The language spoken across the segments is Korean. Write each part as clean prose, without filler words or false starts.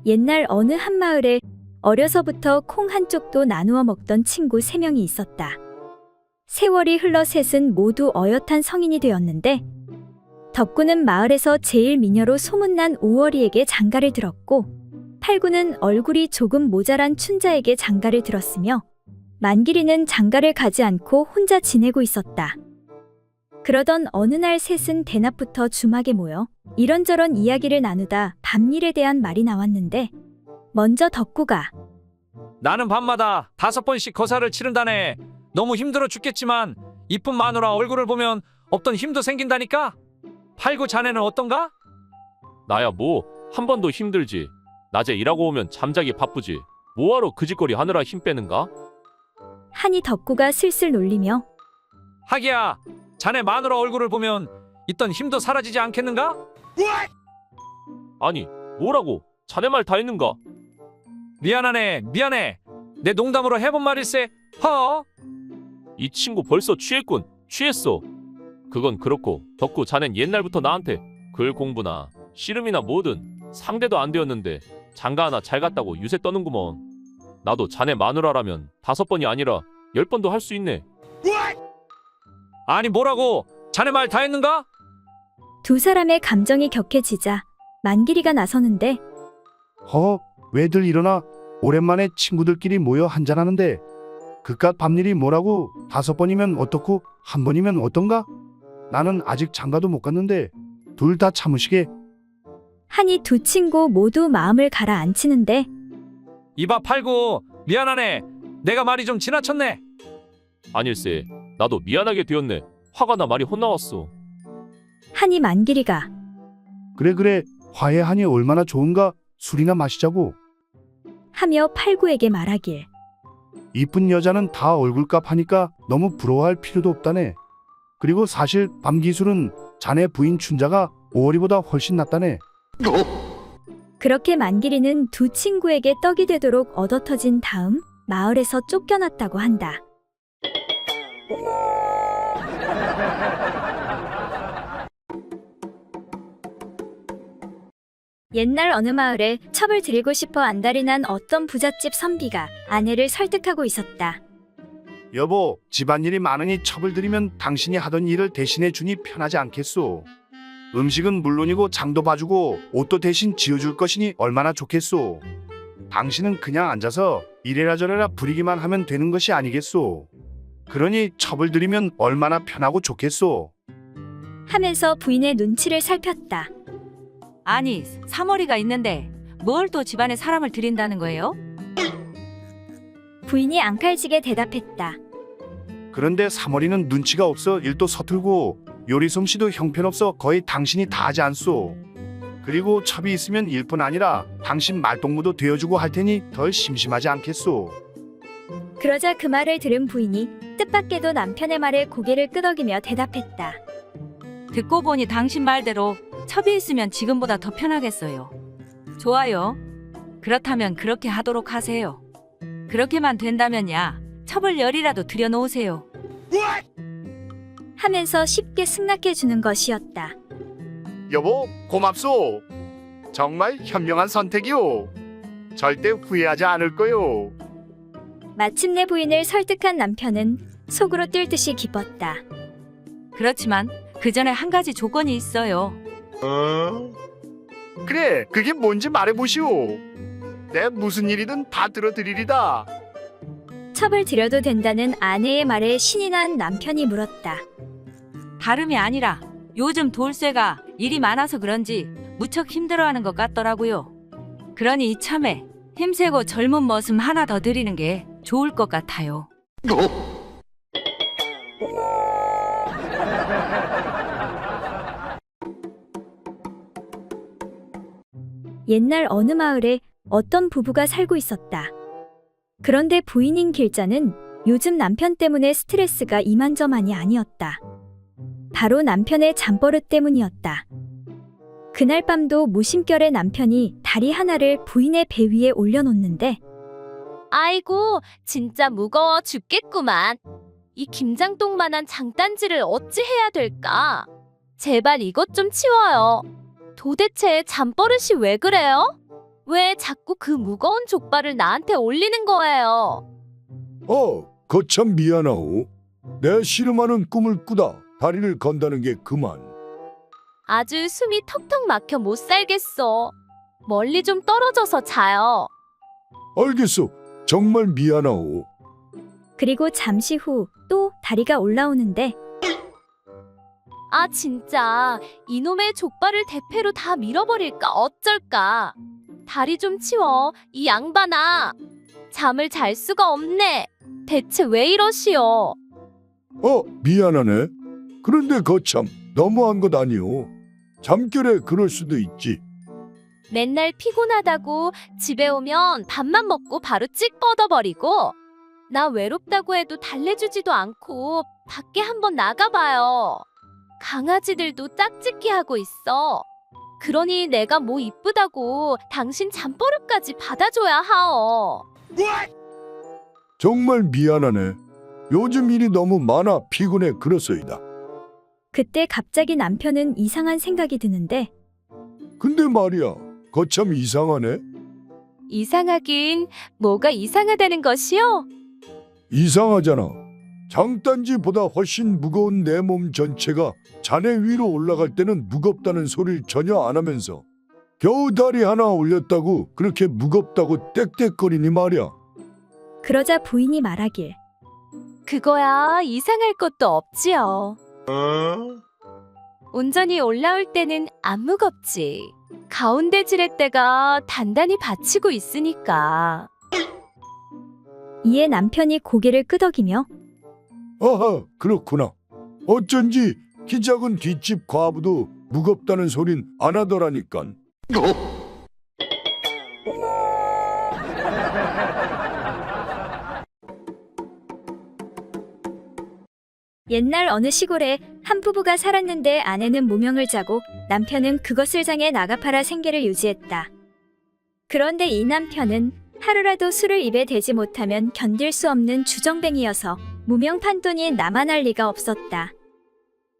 옛날 어느 한 마을에 어려서부터 콩 한쪽도 나누어 먹던 친구 3명이 있었다. 세월이 흘러 셋은 모두 어엿한 성인이 되었는데 덕구는 마을에서 제일 미녀로 소문난 5월이에게 장가를 들었고 팔구는 얼굴이 조금 모자란 춘자에게 장가를 들었으며 만길이는 장가를 가지 않고 혼자 지내고 있었다. 그러던 어느 날 셋은 대낮부터 주막에 모여 이런저런 이야기를 나누다 밤일에 대한 말이 나왔는데 먼저 덕구가 나는 밤마다 5번씩 거사를 치른다네. 너무 힘들어 죽겠지만 이쁜 마누라 얼굴을 보면 없던 힘도 생긴다니까. 팔구 자네는 어떤가? 나야 뭐 한 번도 힘들지. 낮에 일하고 오면 잠자기 바쁘지. 뭐하러 그 짓거리 하느라 힘 빼는가? 하니 덕구가 슬슬 놀리며 하기야, 자네 마누라 얼굴을 보면 있던 힘도 사라지지 않겠는가? 아니 뭐라고? 자네 말 다 했는가? 미안하네, 미안해. 내 농담으로 해본 말일세. 이 친구 벌써 취했군. 취했어. 그건 그렇고 덕구 자넨 옛날부터 나한테 글 공부나 씨름이나 뭐든 상대도 안 되었는데 장가 하나 잘 갔다고 유세 떠는구먼. 나도 자네 마누라라면 5번이 아니라 10번도 할 수 있네. 아니 뭐라고? 자네 말 다 했는가? 두 사람의 감정이 격해지자 만길이가 나서는데 왜들 일어나? 오랜만에 친구들끼리 모여 한잔하는데 그깟 밤일이 뭐라고? 5번이면 어떻고 1번이면 어떤가? 나는 아직 장가도 못 갔는데 둘 다 참으시게. 하니 두 친구 모두 마음을 가라앉히는데 이봐 팔구, 미안하네. 내가 말이 좀 지나쳤네. 아닐세. 나도 미안하게 되었네. 화가 나 말이 혼나왔어. 하니 만길이가 그래 화해하니 얼마나 좋은가? 술이나 마시자고. 하며 팔구에게 말하길 이쁜 여자는 다 얼굴값 하니까 너무 부러워할 필요도 없다네. 그리고 사실 밤기술은 자네 부인 춘자가 5월이보다 훨씬 낫다네. 그렇게 만길이는 두 친구에게 떡이 되도록 얻어터진 다음 마을에서 쫓겨났다고 한다. 옛날 어느 마을에 첩을 들이고 싶어 안달이 난 어떤 부잣집 선비가 아내를 설득하고 있었다. 여보, 집안일이 많으니 첩을 들이면 당신이 하던 일을 대신해 주니 편하지 않겠소? 음식은 물론이고 장도 봐주고 옷도 대신 지어줄 것이니 얼마나 좋겠소? 당신은 그냥 앉아서 이래라 저래라 부리기만 하면 되는 것이 아니겠소? 그러니 첩을 들이면 얼마나 편하고 좋겠소? 하면서 부인의 눈치를 살폈다. 아니, 사머리가 있는데 뭘 또 집안에 사람을 들인다는 거예요? 부인이 앙칼지게 대답했다. 그런데 사머리는 눈치가 없어 일도 서툴고 요리 솜씨도 형편없어 거의 당신이 다 하지 않소? 그리고 첩이 있으면 일뿐 아니라 당신 말동무도 되어주고 할 테니 덜 심심하지 않겠소? 그러자 그 말을 들은 부인이 뜻밖에도 남편의 말에 고개를 끄덕이며 대답했다. 듣고 보니 당신 말대로 첩이 있으면 지금보다 더 편하겠어요. 좋아요. 그렇다면 그렇게 하도록 하세요. 그렇게만 된다면야 첩을 10이라도 들여놓으세요. 하면서 쉽게 승낙해주는 것이었다. 여보, 고맙소. 정말 현명한 선택이오. 절대 후회하지 않을 거요. 마침내 부인을 설득한 남편은 속으로 뛸 듯이 기뻤다. 그렇지만 그 전에 한 가지 조건이 있어요. 그래, 그게 뭔지 말해보시오. 내 무슨 일이든 다 들어드리리다. 첩을 들여도 된다는 아내의 말에 신이 난 남편이 물었다. 다름이 아니라 요즘 돌쇠가 일이 많아서 그런지 무척 힘들어하는 것 같더라고요. 그러니 이참에 힘세고 젊은 머슴 하나 더 드리는 게 좋을 것 같아요. 옛날 어느 마을에 어떤 부부가 살고 있었다. 그런데 부인인 길자는 요즘 남편 때문에 스트레스가 이만저만이 아니었다. 바로 남편의 잠버릇 때문이었다. 그날 밤도 무심결에 남편이 다리 하나를 부인의 배 위에 올려놓는데 아이고, 진짜 무거워 죽겠구만. 이 김장똥만한 장단지를 어찌 해야 될까? 제발 이것 좀 치워요. 도대체 잠버릇이 왜 그래요? 왜 자꾸 그 무거운 족발을 나한테 올리는 거예요? 거참 미안하오. 내 씨름하는 꿈을 꾸다 다리를 건다는 게 그만. 아주 숨이 턱턱 막혀 못 살겠어. 멀리 좀 떨어져서 자요. 알겠소. 정말 미안하오. 그리고 잠시 후 또 다리가 올라오는데 아 진짜 이놈의 족발을 대패로 다 밀어버릴까 어쩔까. 다리 좀 치워 이 양반아. 잠을 잘 수가 없네. 대체 왜 이러시오? 미안하네. 그런데 거참 너무한 것 아니오. 잠결에 그럴 수도 있지. 맨날 피곤하다고 집에 오면 밥만 먹고 바로 찍 뻗어버리고 나 외롭다고 해도 달래주지도 않고 밖에 한번 나가봐요. 강아지들도 짝짓기 하고 있어. 그러니 내가 뭐 이쁘다고 당신 잠버릇까지 받아줘야 하오. 정말 미안하네. 요즘 일이 너무 많아 피곤해 그렇소이다. 그때 갑자기 남편은 이상한 생각이 드는데 근데 말이야, 거참 이상하네. 이상하긴 뭐가 이상하다는 것이요? 이상하잖아. 장단지보다 훨씬 무거운 내 몸 전체가 자네 위로 올라갈 때는 무겁다는 소리를 전혀 안 하면서 겨우 다리 하나 올렸다고 그렇게 무겁다고 떽떽거리니 말이야. 그러자 부인이 말하길 그거야 이상할 것도 없지요. 온전히 올라올 때는 안 무겁지. 가운데 지렛대가 단단히 받치고 있으니까. 이에 남편이 고개를 끄덕이며 아하, 그렇구나. 어쩐지 키 작은 뒷집 과부도 무겁다는 소린 안 하더라니깐. 옛날 어느 시골에 한 부부가 살았는데 아내는 무명을 자고 남편은 그것을 장해 나가 팔아 생계를 유지했다. 그런데 이 남편은 하루라도 술을 입에 대지 못하면 견딜 수 없는 주정뱅이여서 무명 판돈이 나만 할 리가 없었다.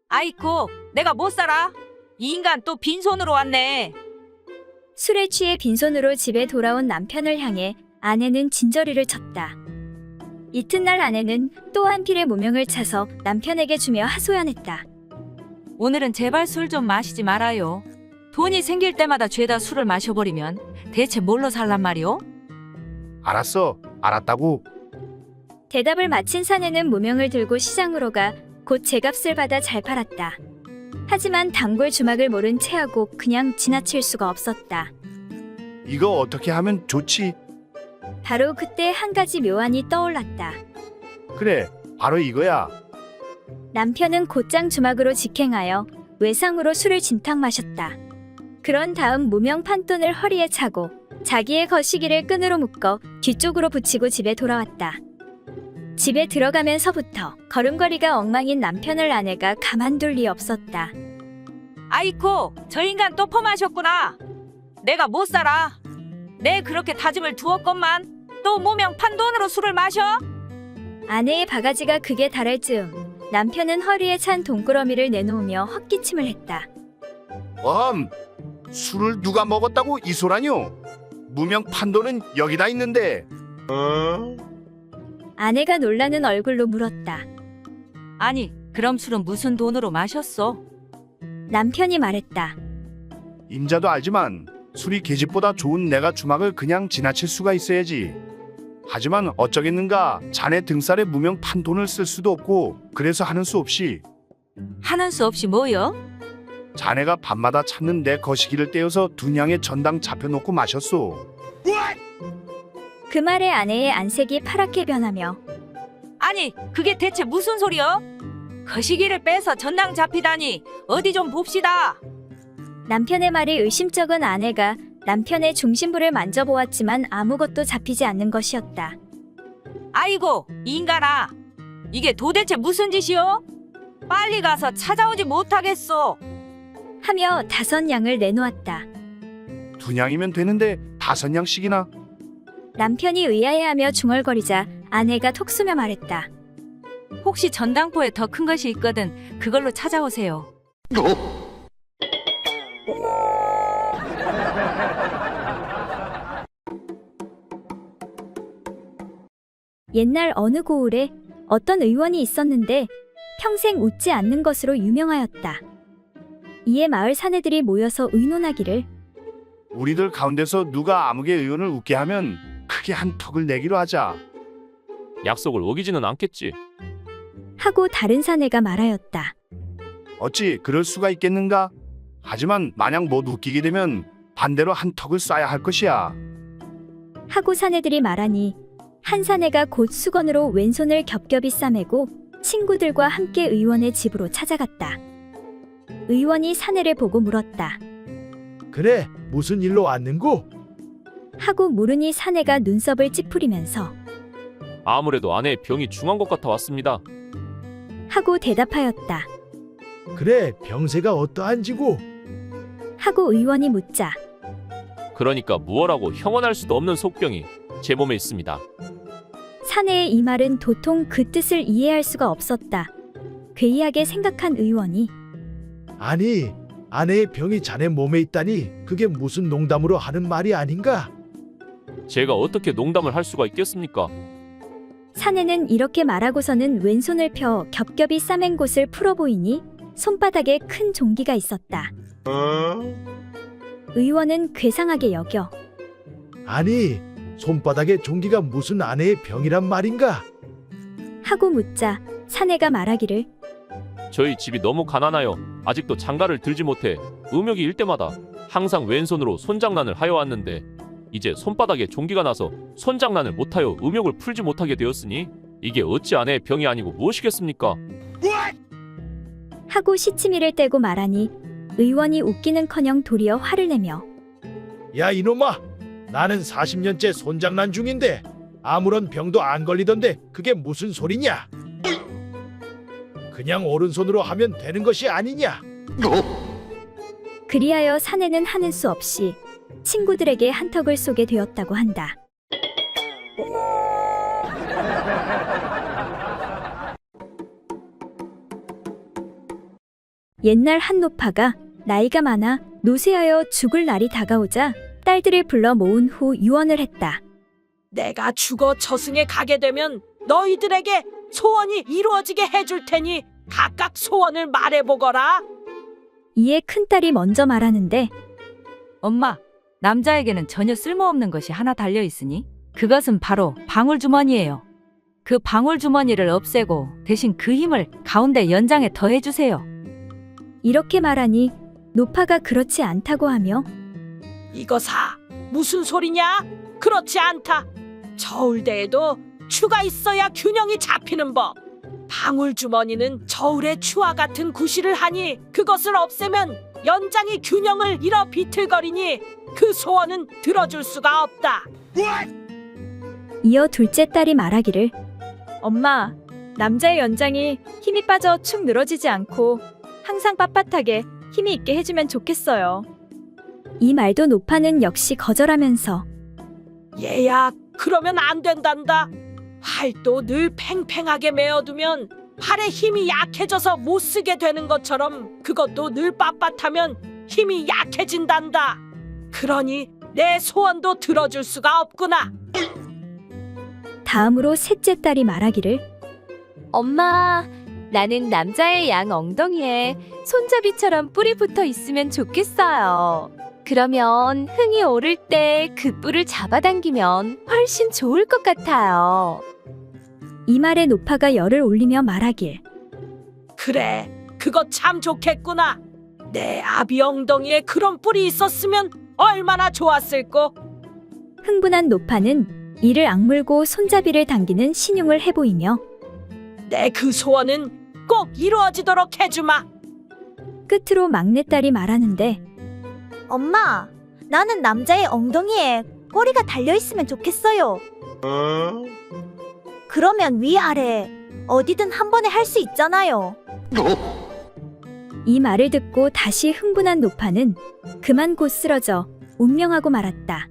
아이고, 내가 못 살아. 이 인간 또 빈손으로 왔네. 술에 취해 빈손으로 집에 돌아온 남편을 향해 아내는 진저리를 쳤다. 이튿날 아내는 또 한 필의 무명을 차서 남편에게 주며 하소연했다. 오늘은 제발 술 좀 마시지 말아요. 돈이 생길 때마다 죄다 술을 마셔버리면 대체 뭘로 살란 말이오? 알았어. 알았다고. 대답을 마친 사내는 무명을 들고 시장으로 가 곧 제값을 받아 잘 팔았다. 하지만 단골 주막을 모른 채하고 그냥 지나칠 수가 없었다. 이거 어떻게 하면 좋지? 바로 그때 한 가지 묘안이 떠올랐다. 그래, 바로 이거야. 남편은 곧장 주막으로 직행하여 외상으로 술을 진탕 마셨다. 그런 다음 무명 판돈을 허리에 차고 자기의 거시기를 끈으로 묶어 뒤쪽으로 붙이고 집에 돌아왔다. 집에 들어가면서부터 걸음걸이가 엉망인 남편을 아내가 가만둘 리 없었다. 아이고, 저 인간 또 퍼마셨구나. 내가 못 살아. 내 그렇게 다짐을 두었건만 또 무명 판돈으로 술을 마셔? 아내의 바가지가 극에 달할 즈음 남편은 허리에 찬 돈꾸러미를 내놓으며 헛기침을 했다. 술을 누가 먹었다고 이 소라뇨? 무명 판도는 여기다 있는데. 아내가 놀라는 얼굴로 물었다. 아니, 그럼 술은 무슨 돈으로 마셨어? 남편이 말했다. 임자도 알지만 술이 계집보다 좋은 내가 주막을 그냥 지나칠 수가 있어야지. 하지만 어쩌겠는가, 자네 등살에 무명 판돈을 쓸 수도 없고 그래서 하는 수 없이 하는 수 없이 뭐요? 자네가 밤마다 찾는 내 거시기를 떼어서 두 냥의 전당 잡혀놓고 마셨소. 그 말에 아내의 안색이 파랗게 변하며 아니, 그게 대체 무슨 소리여? 거시기를 빼서 전당 잡히다니 어디 좀 봅시다. 남편의 말이 의심쩍은 아내가 남편의 중심부를 만져보았지만 아무것도 잡히지 않는 것이었다. 아이고, 이 인간아. 이게 도대체 무슨 짓이요? 빨리 가서 찾아오지 못하겠소. 하며 5냥을 내놓았다. 두 냥이면 되는데 5냥씩이나. 남편이 의아해하며 중얼거리자 아내가 톡 쏘며 말했다. 혹시 전당포에 더 큰 것이 있거든 그걸로 찾아오세요. 옛날 어느 고을에 어떤 의원이 있었는데 평생 웃지 않는 것으로 유명하였다. 이에 마을 사내들이 모여서 의논하기를 우리들 가운데서 누가 아무개 의원을 웃게 하면 크게 한 턱을 내기로 하자. 약속을 어기지는 않겠지. 하고 다른 사내가 말하였다. 어찌 그럴 수가 있겠는가? 하지만 만약 못 웃기게 되면 반대로 한 턱을 쏴야 할 것이야. 하고 사내들이 말하니 한 사내가 곧 수건으로 왼손을 겹겹이 싸매고 친구들과 함께 의원의 집으로 찾아갔다. 의원이 사내를 보고 물었다. 그래, 무슨 일로 왔는고? 하고 물으니 사내가 눈썹을 찌푸리면서 아무래도 아내의 병이 중한 것 같아 왔습니다. 하고 대답하였다. 그래, 병세가 어떠한지고? 하고 의원이 묻자 그러니까 무엇하고 형언할 수도 없는 속병이 제 몸에 있습니다. 사내의 이 말은 도통 그 뜻을 이해할 수가 없었다. 괴이하게 생각한 의원이 아니, 아내의 병이 자네 몸에 있다니 그게 무슨 농담으로 하는 말이 아닌가? 제가 어떻게 농담을 할 수가 있겠습니까? 사내는 이렇게 말하고서는 왼손을 펴 겹겹이 싸맨 곳을 풀어 보이니 손바닥에 큰 종기가 있었다. 의원은 괴상하게 여겨 아니, 손바닥에 종기가 무슨 아내의 병이란 말인가? 하고 묻자 사내가 말하기를 저희 집이 너무 가난하여 아직도 장가를 들지 못해 음욕이 일 때마다 항상 왼손으로 손장난을 하여 왔는데 이제 손바닥에 종기가 나서 손장난을 못하여 음욕을 풀지 못하게 되었으니 이게 어찌 아내의 병이 아니고 무엇이겠습니까? 하고 시치미를 떼고 말하니 의원이 웃기는커녕 도리어 화를 내며 야, 이놈아! 나는 40년째 손장난 중인데 아무런 병도 안 걸리던데 그게 무슨 소리냐? 그냥 오른손으로 하면 되는 것이 아니냐? 그리하여 사내는 하는 수 없이 친구들에게 한턱을 쏘게 되었다고 한다. 옛날 한 노파가 나이가 많아 노쇠하여 죽을 날이 다가오자 딸들을 불러 모은 후 유언을 했다. 내가 죽어 저승에 가게 되면 너희들에게 소원이 이루어지게 해줄 테니 각각 소원을 말해보거라. 이에 큰딸이 먼저 말하는데 엄마, 남자에게는 전혀 쓸모없는 것이 하나 달려 있으니 그것은 바로 방울주머니예요. 그 방울주머니를 없애고 대신 그 힘을 가운데 연장에 더해주세요. 이렇게 말하니 노파가 그렇지 않다고 하며 이거사 무슨 소리냐? 그렇지 않다. 저울대에도 추가 있어야 균형이 잡히는 법. 방울주머니는 저울의 추와 같은 구실을 하니 그것을 없애면 연장이 균형을 잃어 비틀거리니 그 소원은 들어줄 수가 없다. 이어 둘째 딸이 말하기를 엄마, 남자의 연장이 힘이 빠져 축 늘어지지 않고 항상 빳빳하게 힘이 있게 해주면 좋겠어요. 이 말도 노파는 역시 거절하면서 얘야, 그러면 안 된단다. 활도 늘 팽팽하게 메어두면 팔의 힘이 약해져서 못 쓰게 되는 것처럼 그것도 늘 빳빳하면 힘이 약해진단다. 그러니 내 소원도 들어줄 수가 없구나. 다음으로 셋째 딸이 말하기를 엄마, 나는 남자의 양 엉덩이에 손잡이처럼 뿔이 붙어 있으면 좋겠어요. 그러면 흥이 오를 때 그 뿔을 잡아당기면 훨씬 좋을 것 같아요. 이 말에 노파가 열을 올리며 말하길 그래, 그거 참 좋겠구나. 내 아비 엉덩이에 그런 뿔이 있었으면 얼마나 좋았을꼬. 흥분한 노파는 이를 악물고 손잡이를 당기는 신용을 해보이며 내 그 소원은 꼭 이루어지도록 해주마. 끝으로 막내딸이 말하는데 엄마, 나는 남자의 엉덩이에 꼬리가 달려있으면 좋겠어요. 그러면 위아래 어디든 한 번에 할 수 있잖아요. 이 말을 듣고 다시 흥분한 노파는 그만 곧 쓰러져 운명하고 말았다.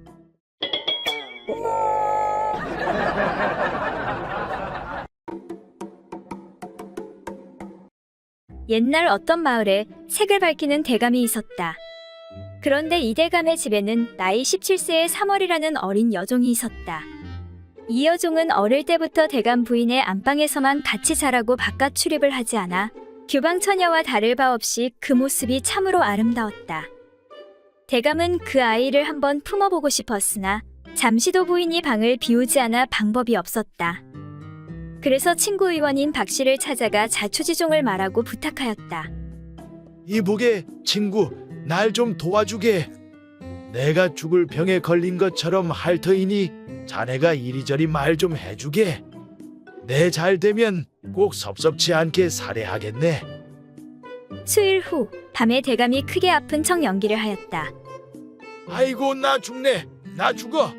옛날 어떤 마을에 색을 밝히는 대감이 있었다. 그런데 이대감의 집에는 나이 17세의 3월이라는 어린 여종이 있었다. 이 여종은 어릴 때부터 대감 부인의 안방에서만 같이 자라고 바깥 출입을 하지 않아 규방 처녀와 다를 바 없이 그 모습이 참으로 아름다웠다. 대감은 그 아이를 한번 품어보고 싶었으나 잠시도 부인이 방을 비우지 않아 방법이 없었다. 그래서 친구 의원인 박 씨를 찾아가 자초지종을 말하고 부탁하였다. 이보게 친구, 날 좀 도와주게. 내가 죽을 병에 걸린 것처럼 할 터이니 자네가 이리저리 말 좀 해주게. 내 잘 되면 꼭 섭섭치 않게 살해하겠네. 수일 후 밤에 대감이 크게 아픈 척 연기를 하였다. 아이고 나 죽네. 나 죽어.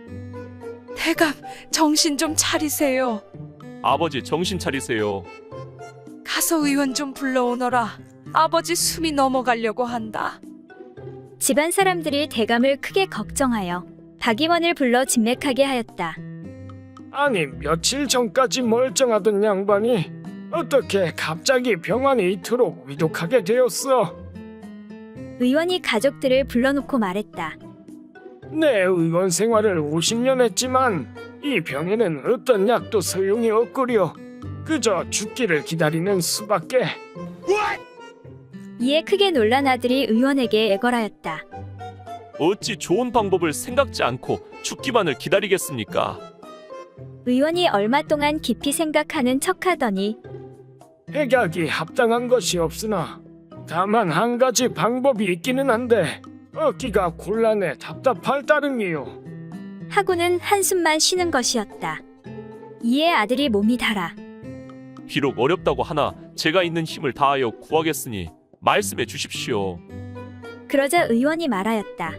대감, 정신 좀 차리세요. 아버지 정신 차리세요. 가서 의원 좀 불러오너라. 아버지 숨이 넘어가려고 한다. 집안 사람들이 대감을 크게 걱정하여 박 의원을 불러 진맥하게 하였다. 아니 며칠 전까지 멀쩡하던 양반이 어떻게 갑자기 병환이 이토록 위독하게 되었어? 의원이 가족들을 불러놓고 말했다. 내 의원 생활을 50년 했지만 이 병에는 어떤 약도 소용이 없구려. 그저 죽기를 기다리는 수밖에. 이에 크게 놀란 아들이 의원에게 애걸하였다. 어찌 좋은 방법을 생각지 않고 죽기만을 기다리겠습니까? 의원이 얼마 동안 깊이 생각하는 척하더니 백약이 합당한 것이 없으나 다만 한 가지 방법이 있기는 한데 얻기가 곤란해 답답할 따름이요. 하고는 한숨만 쉬는 것이었다. 이에 아들이 몸이 달아 비록 어렵다고 하나 제가 있는 힘을 다하여 구하겠으니 말씀해 주십시오. 그러자 의원이 말하였다.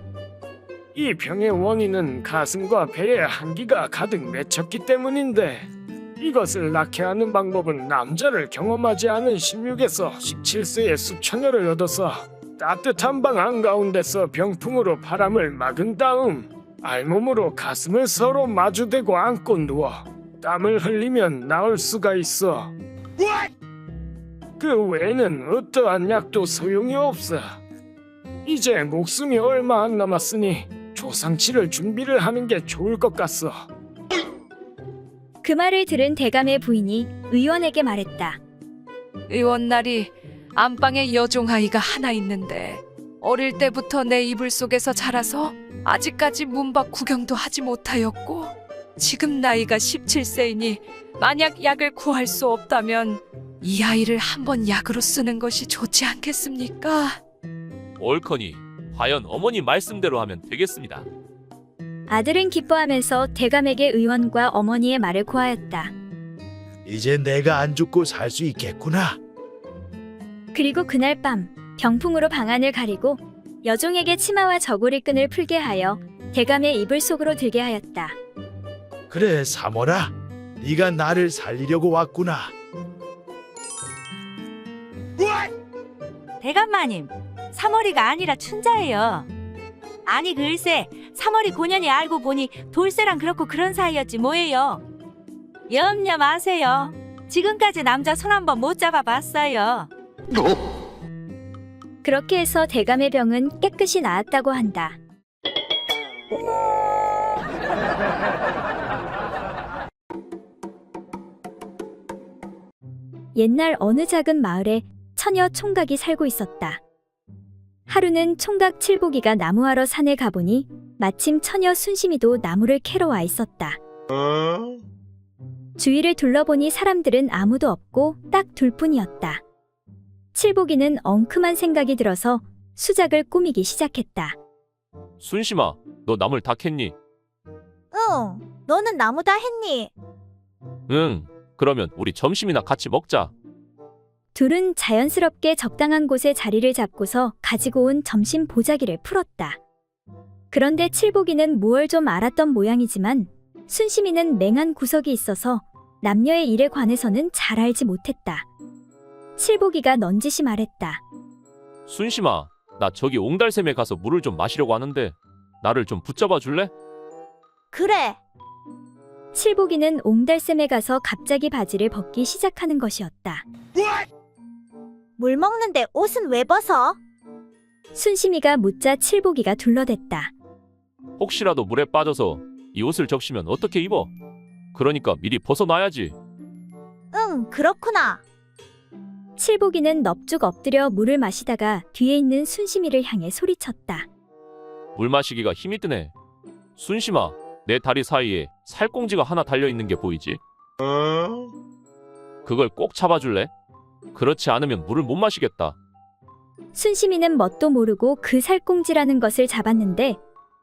이 병의 원인은 가슴과 배에 한기가 가득 맺혔기 때문인데 이것을 낫게 하는 방법은 남자를 경험하지 않은 16에서 17세의 수처녀를 얻어서 따뜻한 방 한가운데서 병풍으로 바람을 막은 다음 알몸으로 가슴을 서로 마주대고 안고 누워 땀을 흘리면 나을 수가 있어. 그 외에는 어떠한 약도 소용이 없어. 이제 목숨이 얼마 안 남았으니 조상치를 준비를 하는 게 좋을 것 같소. 그 말을 들은 대감의 부인이 의원에게 말했다. 의원 날이 안방에 여종아이가 하나 있는데 어릴 때부터 내 이불 속에서 자라서 아직까지 문 밖 구경도 하지 못하였고 지금 나이가 17세이니 만약 약을 구할 수 없다면 이 아이를 한번 약으로 쓰는 것이 좋지 않겠습니까? 옳거니 과연 어머니 말씀대로 하면 되겠습니다. 아들은 기뻐하면서 대감에게 의원과 어머니의 말을 고하였다. 이제 내가 안 죽고 살 수 있겠구나. 그리고 그날 밤 병풍으로 방안을 가리고 여종에게 치마와 저고리끈을 풀게 하여 대감의 이불 속으로 들게 하였다. 그래 삼월아, 네가 나를 살리려고 왔구나. 대감마님, 3월이가 아니라 춘자예요. 아니 글쎄, 3월이 고년이 알고 보니 돌쇠랑 그렇고 그런 사이였지 뭐예요. 염려 마세요. 지금까지 남자 손 한 번 못 잡아봤어요. 그렇게 해서 대감의 병은 깨끗이 나았다고 한다. 옛날 어느 작은 마을에 처녀 총각이 살고 있었다. 하루는 총각 칠복이가 나무하러 산에 가보니 마침 처녀 순심이도 나무를 캐러 와 있었다. 주위를 둘러보니 사람들은 아무도 없고 딱 둘뿐이었다. 칠복이는 엉큼한 생각이 들어서 수작을 꾸미기 시작했다. 순심아, 너 나물 다 캤니? 응, 너는 나무 다 했니? 응, 그러면 우리 점심이나 같이 먹자. 둘은 자연스럽게 적당한 곳에 자리를 잡고서 가지고 온 점심 보자기를 풀었다. 그런데 칠복이는 무얼 좀 알았던 모양이지만 순심이는 맹한 구석이 있어서 남녀의 일에 관해서는 잘 알지 못했다. 칠복이가 넌지시 말했다. 순심아, 나 저기 옹달샘에 가서 물을 좀 마시려고 하는데 나를 좀 붙잡아 줄래? 그래. 칠복이는 옹달샘에 가서 갑자기 바지를 벗기 시작하는 것이었다. 물 먹는데 옷은 왜 벗어? 순심이가 묻자 칠복이가 둘러댔다. 혹시라도 물에 빠져서 이 옷을 적시면 어떻게 입어? 그러니까 미리 벗어놔야지. 응, 그렇구나. 칠복이는 넙죽 엎드려 물을 마시다가 뒤에 있는 순심이를 향해 소리쳤다. 물 마시기가 힘이 드네. 순심아, 내 다리 사이에 살꽁지가 하나 달려있는 게 보이지? 그걸 꼭 잡아줄래? 그렇지 않으면 물을 못 마시겠다. 순심이는 뭣도 모르고 그 살꽁지라는 것을 잡았는데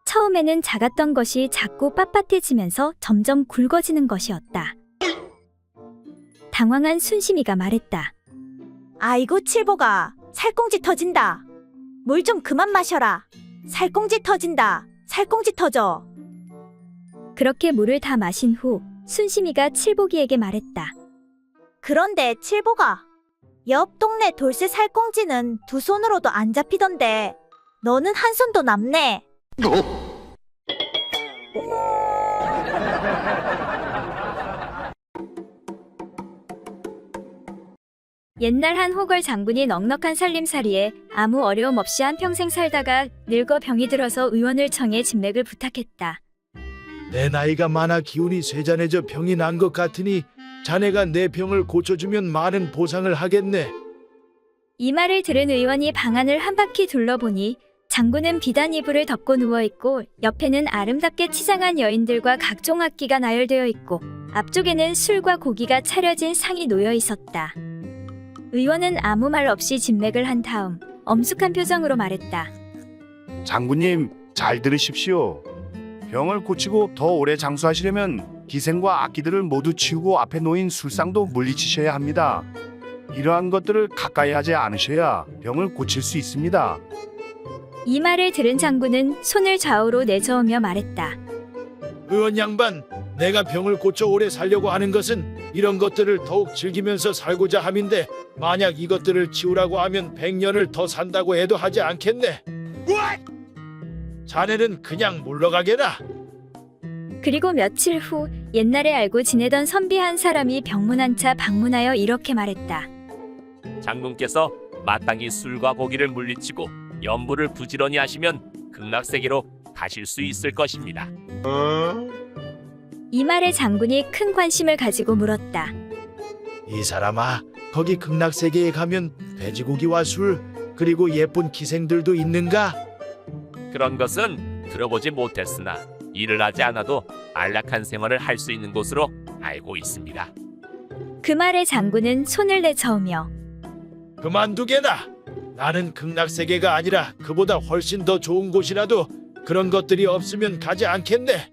처음에는 작았던 것이 자꾸 빳빳해지면서 점점 굵어지는 것이었다. 당황한 순심이가 말했다. 아이고 칠보가, 살꽁지 터진다. 물 좀 그만 마셔라. 살꽁지 터진다. 살꽁지 터져. 그렇게 물을 다 마신 후 순심이가 칠복이에게 말했다. 그런데 칠보가, 옆 동네 돌쇠 살꽁지는 두 손으로도 안 잡히던데 너는 한 손도 남네. 옛날 한 호걸 장군이 넉넉한 살림살이에 아무 어려움 없이 한평생 살다가 늙어 병이 들어서 의원을 청해 진맥을 부탁했다. 내 나이가 많아 기운이 쇠잔해져 병이 난 것 같으니 자네가 내 병을 고쳐주면 많은 보상을 하겠네. 이 말을 들은 의원이 방안을 한 바퀴 둘러보니 장군은 비단 이불을 덮고 누워있고 옆에는 아름답게 치장한 여인들과 각종 악기가 나열되어 있고 앞쪽에는 술과 고기가 차려진 상이 놓여 있었다. 의원은 아무 말 없이 진맥을 한 다음 엄숙한 표정으로 말했다. 장군님, 잘 들으십시오. 병을 고치고 더 오래 장수하시려면 기생과 악기들을 모두 치우고 앞에 놓인 술상도 물리치셔야 합니다. 이러한 것들을 가까이 하지 않으셔야 병을 고칠 수 있습니다. 이 말을 들은 장군은 손을 좌우로 내저으며 말했다. 의원 양반, 내가 병을 고쳐 오래 살려고 하는 것은 이런 것들을 더욱 즐기면서 살고자 함인데 만약 이것들을 치우라고 하면 100년을 더 산다고 해도 하지 않겠네. 자네는 그냥 물러가게라. 그리고 며칠 후 옛날에 알고 지내던 선비 한 사람이 병문안차 방문하여 이렇게 말했다. 장군께서 마땅히 술과 고기를 물리치고 연부를 부지런히 하시면 극락세계로 가실 수 있을 것입니다. 이 말에 장군이 큰 관심을 가지고 물었다. 이 사람아, 거기 극락세계에 가면 돼지고기와 술 그리고 예쁜 기생들도 있는가? 그런 것은 들어보지 못했으나 일을 하지 않아도 안락한 생활을 할 수 있는 곳으로 알고 있습니다. 그 말에 장군은 손을 내저으며 그만두게나. 나는 극락세계가 아니라 그보다 훨씬 더 좋은 곳이라도 그런 것들이 없으면 가지 않겠네.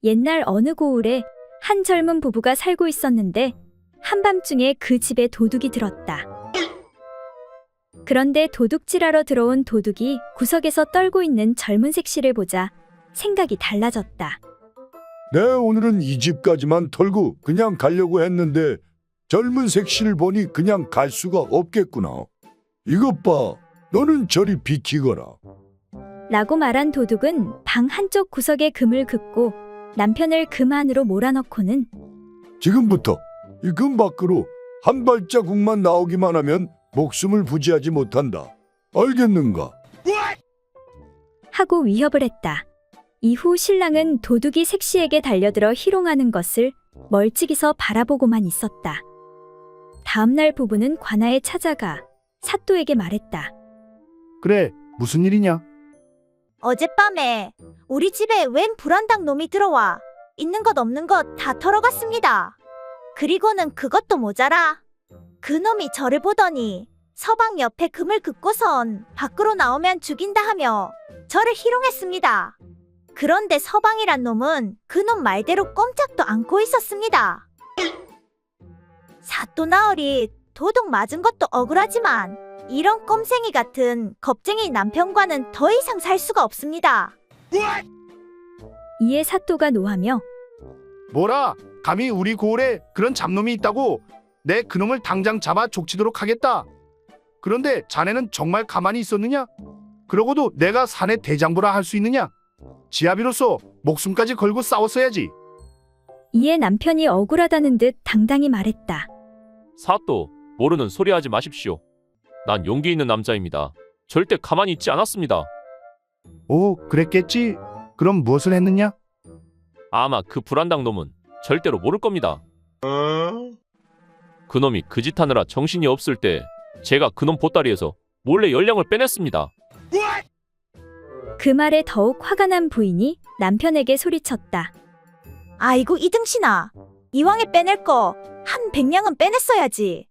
옛날 어느 고을에 한 젊은 부부가 살고 있었는데 한밤중에 그 집에 도둑이 들었다. 그런데 도둑질하러 들어온 도둑이 구석에서 떨고 있는 젊은 색시를 보자 생각이 달라졌다. 내 오늘은 이 집까지만 털고 그냥 가려고 했는데 젊은 색시를 보니 그냥 갈 수가 없겠구나. 이것 봐, 너는 저리 비키거라. 라고 말한 도둑은 방 한쪽 구석에 금을 긋고 남편을 금 안으로 몰아넣고는 지금부터 이 금 밖으로 한 발자국만 나오기만 하면 목숨을 부지하지 못한다. 알겠는가? 하고 위협을 했다. 이후 신랑은 도둑이 색시에게 달려들어 희롱하는 것을 멀찍이서 바라보고만 있었다. 다음날 부부는 관아에 찾아가 사또에게 말했다. 그래, 무슨 일이냐? 어젯밤에 우리 집에 웬 불안당 놈이 들어와 있는 것 없는 것 다 털어갔습니다. 그리고는 그것도 모자라. 그 놈이 저를 보더니 서방 옆에 금을 긋고선 밖으로 나오면 죽인다 하며 저를 희롱했습니다. 그런데 서방이란 놈은 그놈 말대로 꼼짝도 않고 있었습니다. 사또 나으리 도둑 맞은 것도 억울하지만 이런 꼼생이 같은 겁쟁이 남편과는 더 이상 살 수가 없습니다. 이에 사또가 노하며 뭐라? 감히 우리 고을에 그런 잡놈이 있다고? 내 그놈을 당장 잡아 족치도록 하겠다. 그런데 자네는 정말 가만히 있었느냐? 그러고도 내가 사내 대장부라 할 수 있느냐? 지아비로서 목숨까지 걸고 싸웠어야지. 이에 남편이 억울하다는 듯 당당히 말했다. 사또, 모르는 소리 하지 마십시오. 난 용기 있는 남자입니다. 절대 가만히 있지 않았습니다. 오, 그랬겠지? 그럼 무엇을 했느냐? 아마 그 불안당 놈은 절대로 모를 겁니다. 그놈이 그 짓 하느라 정신이 없을 때 제가 그놈 보따리에서 몰래 열량을 빼냈습니다. 그 말에 더욱 화가 난 부인이 남편에게 소리쳤다. 아이고 이등신아, 이왕에 빼낼 거 한 100냥은 빼냈어야지.